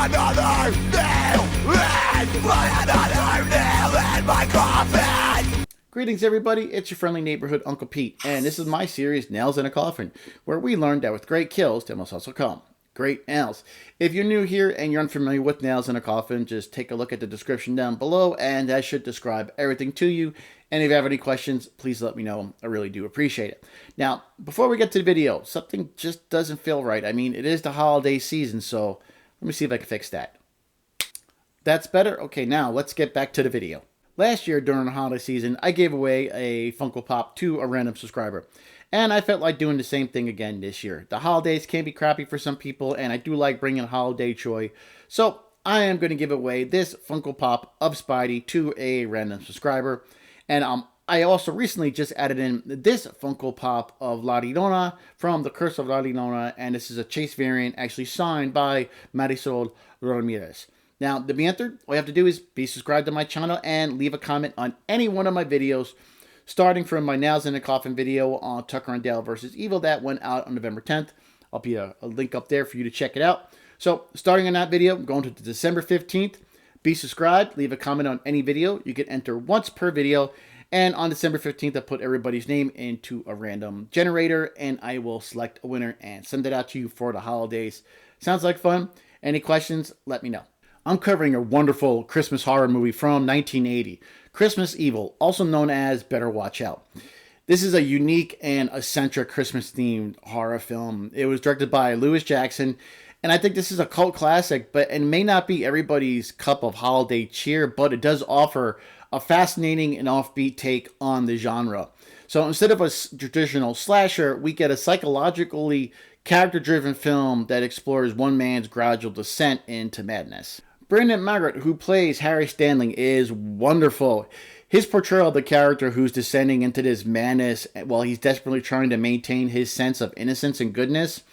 Another nail in my coffin! Greetings everybody, it's your friendly neighborhood Uncle Pete, and this is my series Nails in a Coffin, where we learned that with great kills there must also come great nails. If you're new here and you're unfamiliar with nails in a coffin, just take a look at the description down below, and that should describe everything to you. And if you have any questions, please let me know. I really do appreciate it. Now, before we get to the video, something just doesn't feel right. I mean, it is the holiday season, so let me see if I can fix that. That's better? Okay, now let's get back to the video. Last year during the holiday season, I gave away a Funko Pop to a random subscriber. And I felt like doing the same thing again this year. The holidays can be crappy for some people, and I do like bringing holiday joy. So I am going to give away this Funko Pop of Spidey to a random subscriber. And I also recently just added in this Funko Pop of La Llorona from The Curse of La Llorona. And this is a chase variant actually signed by Marisol Ramirez. Now, to be entered, all you have to do is be subscribed to my channel and leave a comment on any one of my videos, starting from my Nails in a Coffin video on Tucker and Dale vs. Evil that went out on November 10th. I'll be a link up there for you to check it out. So, starting on that video, going to December 15th, be subscribed, leave a comment on any video. You can enter once per video, and on December 15th, I put everybody's name into a random generator, and I will select a winner and send it out to you for the holidays. Sounds like fun. Any questions, let me know. I'm covering a wonderful Christmas horror movie from 1980, Christmas Evil, also known as Better Watch Out. This is a unique and eccentric Christmas-themed horror film. It was directed by Lewis Jackson, and I think this is a cult classic, but it may not be everybody's cup of holiday cheer, but it does offer a fascinating and offbeat take on the genre. So instead of a traditional slasher, we get a psychologically character-driven film that explores one man's gradual descent into madness. Brandon Margaret, who plays Harry Stanley, is wonderful. His portrayal of the character who's descending into this madness while he's desperately trying to maintain his sense of innocence and goodness,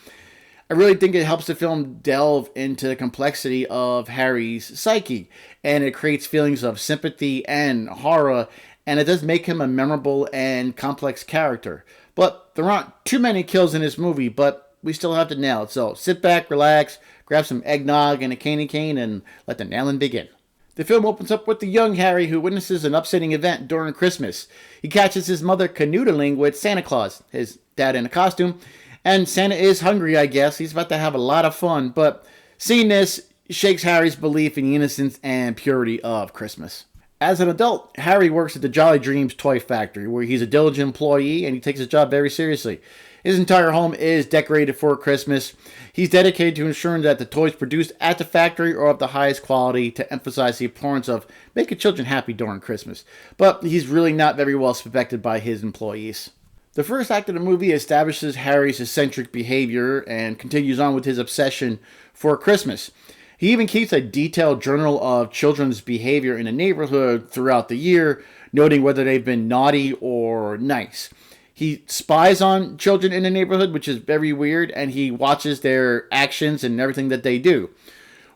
I really think it helps the film delve into the complexity of Harry's psyche, and it creates feelings of sympathy and horror, and it does make him a memorable and complex character. But there aren't too many kills in this movie, but we still have to nail it. So sit back, relax, grab some eggnog and a candy cane, and let the nailing begin. The film opens up with the young Harry who witnesses an upsetting event during Christmas. He catches his mother canoodling with Santa Claus, his dad in a costume, and Santa is hungry, I guess. He's about to have a lot of fun, but seeing this shakes Harry's belief in the innocence and purity of Christmas. As an adult, Harry works at the Jolly Dreams toy factory, where he's a diligent employee and he takes his job very seriously. His entire home is decorated for Christmas. He's dedicated to ensuring that the toys produced at the factory are of the highest quality to emphasize the importance of making children happy during Christmas. But he's really not very well respected by his employees. The first act of the movie establishes Harry's eccentric behavior and continues on with his obsession for Christmas. He even keeps a detailed journal of children's behavior in the neighborhood throughout the year, noting whether they've been naughty or nice. He spies on children in the neighborhood, which is very weird, and he watches their actions and everything that they do.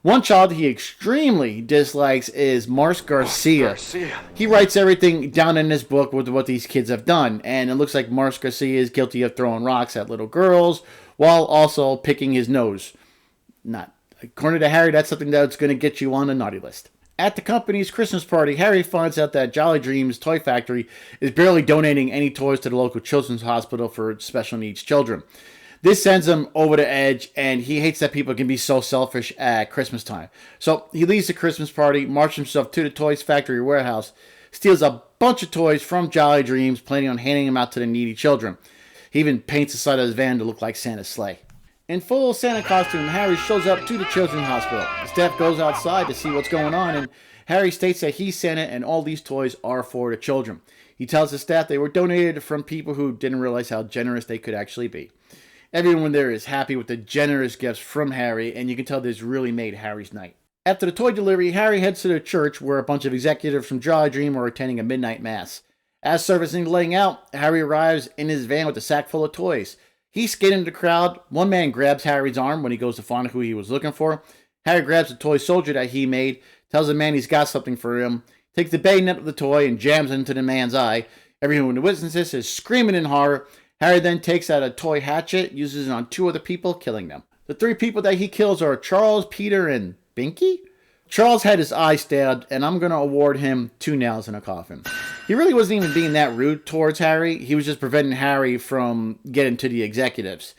One child he extremely dislikes is Mars Garcia. He writes everything down in his book with what these kids have done, and it looks like Mars Garcia is guilty of throwing rocks at little girls while also picking his nose. Not according to Harry, that's something that's going to get you on the naughty list. At the company's Christmas party, Harry finds out that Jolly Dreams Toy Factory is barely donating any toys to the local children's hospital for special needs children. This sends him over the edge, and he hates that people can be so selfish at Christmas time. So he leaves the Christmas party, marches himself to the Toys Factory warehouse, steals a bunch of toys from Jolly Dreams, planning on handing them out to the needy children. He even paints the side of his van to look like Santa's sleigh. In full Santa costume, Harry shows up to the children's hospital. The staff goes outside to see what's going on, and Harry states that he's Santa and all these toys are for the children. He tells the staff they were donated from people who didn't realize how generous they could actually be. Everyone there is happy with the generous gifts from Harry, and you can tell this really made Harry's night. After the toy delivery, Harry heads to the church where a bunch of executives from Jolly Dream are attending a midnight mass. As servicing laying out, Harry arrives in his van with a sack full of toys. He's skating the crowd. One man grabs Harry's arm when he goes to find who he was looking for. Harry grabs a toy soldier that he made, tells the man he's got something for him, takes the bayonet of the toy and jams it into the man's eye. Everyone who witnesses this is screaming in horror. Harry then takes out a toy hatchet, uses it on two other people, killing them. The three people that he kills are Charles, Peter, and Binky? Charles had his eye stabbed, and I'm going to award him 2 nails in a coffin. He really wasn't even being that rude towards Harry. He was just preventing Harry from getting to the executives.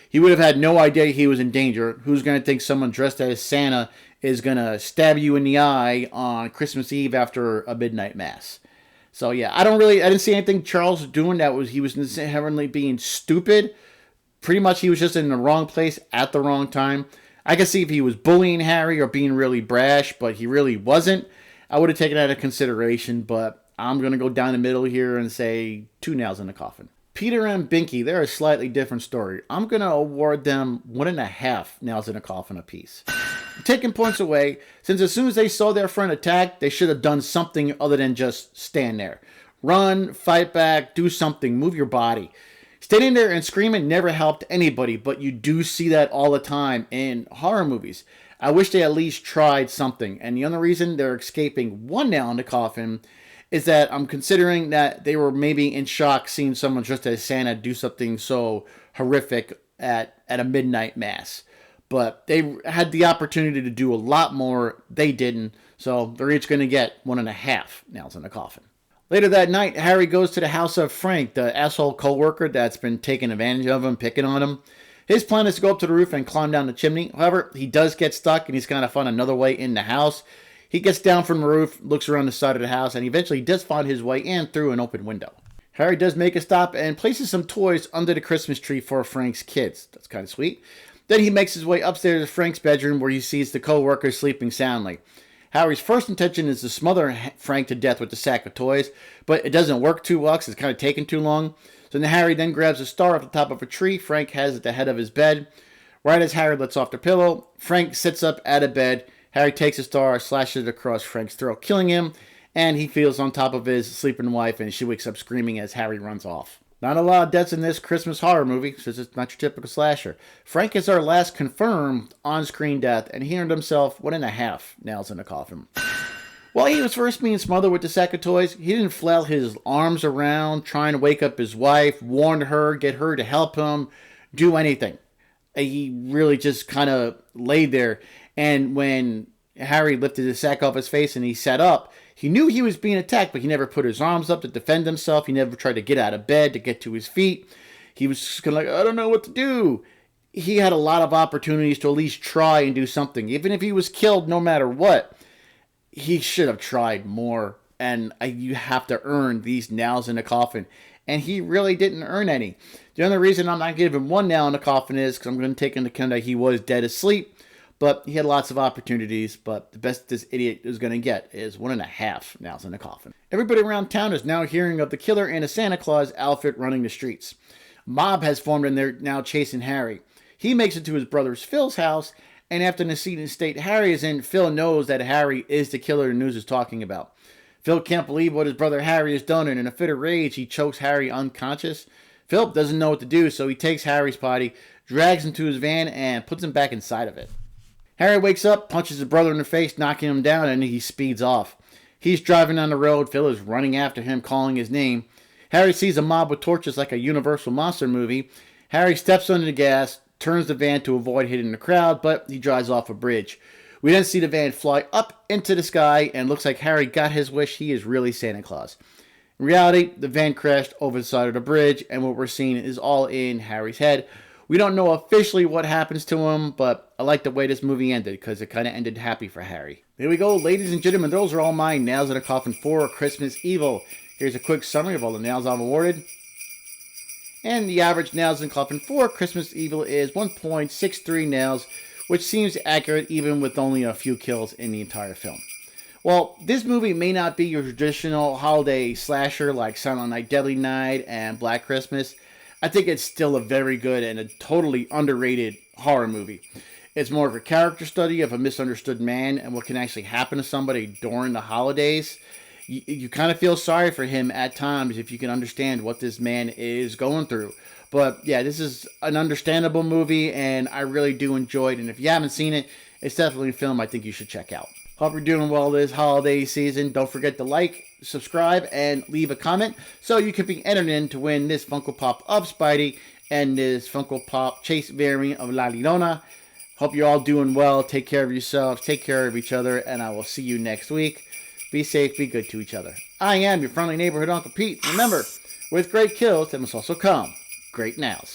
He would have had no idea he was in danger. Who's going to think someone dressed as Santa is going to stab you in the eye on Christmas Eve after a midnight mass? So yeah, I didn't see anything Charles was doing he was inherently being stupid. Pretty much he was just in the wrong place at the wrong time. I could see if he was bullying Harry or being really brash, but he really wasn't. I would have taken that into consideration, but I'm going to go down the middle here and say 2 nails in the coffin. Peter and Binky, they're a slightly different story. I'm going to award them 1.5 nails in a coffin apiece. Taking points away, since as soon as they saw their friend attack, they should have done something other than just stand there. Run, fight back, do something, move your body. Standing there and screaming never helped anybody, but you do see that all the time in horror movies. I wish they at least tried something, and the only reason they're escaping 1 nail in the coffin is that I'm considering that they were maybe in shock seeing someone dressed as Santa do something so horrific at a midnight mass. But they had the opportunity to do a lot more. They didn't, so they're each going to get 1.5 nails in the coffin. Later that night, Harry goes to the house of Frank, the asshole co-worker that's been taking advantage of him, picking on him. His plan is to go up to the roof and climb down the chimney. However, he does get stuck and he's got to find another way in the house. He gets down from the roof, looks around the side of the house, and eventually does find his way in through an open window. Harry does make a stop and places some toys under the Christmas tree for Frank's kids. That's kind of sweet. Then he makes his way upstairs to Frank's bedroom where he sees the co-worker sleeping soundly. Harry's first intention is to smother Frank to death with the sack of toys, but it doesn't work too well because it's kind of taking too long. So then Harry then grabs a star off the top of a tree Frank has at the head of his bed. Right as Harry lets off the pillow, Frank sits up out of bed. Harry takes a star, slashes it across Frank's throat, killing him, and he feels on top of his sleeping wife, and she wakes up screaming as Harry runs off. Not a lot of deaths in this Christmas horror movie, since it's not your typical slasher. Frank is our last confirmed on-screen death, and he earned himself 1.5 nails in the coffin. While he was first being smothered with the sack of toys, he didn't flail his arms around, trying to wake up his wife, warn her, get her to help him, do anything. He really just kind of laid there, and when Harry lifted his sack off his face and he sat up, he knew he was being attacked, but he never put his arms up to defend himself. He never tried to get out of bed, to get to his feet. He was just kind of like, I don't know what to do. He had a lot of opportunities to at least try and do something. Even if he was killed, no matter what, he should have tried more. And you have to earn these nails in the coffin. And he really didn't earn any. The only reason I'm not giving him 1 nail in the coffin is because I'm going to take into account that he was dead asleep. But he had lots of opportunities, but the best this idiot is going to get is 1.5 nails in the coffin. Everybody around town is now hearing of the killer in a Santa Claus outfit running the streets. A mob has formed and they're now chasing Harry. He makes it to his brother Phil's house, and after the scene and state Harry is in, Phil knows that Harry is the killer the news is talking about. Phil can't believe what his brother Harry has done, and in a fit of rage, he chokes Harry unconscious. Phil doesn't know what to do, so he takes Harry's body, drags him to his van, and puts him back inside of it. Harry wakes up, punches his brother in the face, knocking him down, and he speeds off. He's driving down the road. Phil is running after him, calling his name. Harry sees a mob with torches like a Universal Monster movie. Harry steps under the gas, turns the van to avoid hitting the crowd, but he drives off a bridge. We then see the van fly up into the sky, and looks like Harry got his wish. He is really Santa Claus. In reality, the van crashed over the side of the bridge, and what we're seeing is all in Harry's head. We don't know officially what happens to him, but I like the way this movie ended, because it kind of ended happy for Harry. There we go, ladies and gentlemen, those are all my Nails in a Coffin for Christmas Evil. Here's a quick summary of all the nails I've awarded. And the average Nails in a Coffin for Christmas Evil is 1.63 nails, which seems accurate even with only a few kills in the entire film. Well, this movie may not be your traditional holiday slasher like Silent Night, Deadly Night, and Black Christmas. I think it's still a very good and a totally underrated horror movie. It's more of a character study of a misunderstood man and what can actually happen to somebody during the holidays. You kind of feel sorry for him at times if you can understand what this man is going through. But yeah, this is an understandable movie and I really do enjoy it. And if you haven't seen it, it's definitely a film I think you should check out. Hope you're doing well this holiday season. Don't forget to like, subscribe, and leave a comment so you can be entered in to win this Funko Pop of Spidey and this Funko Pop Chase variant of La Llorona. Hope you're all doing well. Take care of yourselves. Take care of each other. And I will see you next week. Be safe. Be good to each other. I am your friendly neighborhood Uncle Pete. Remember, with great kills, there must also come great nails.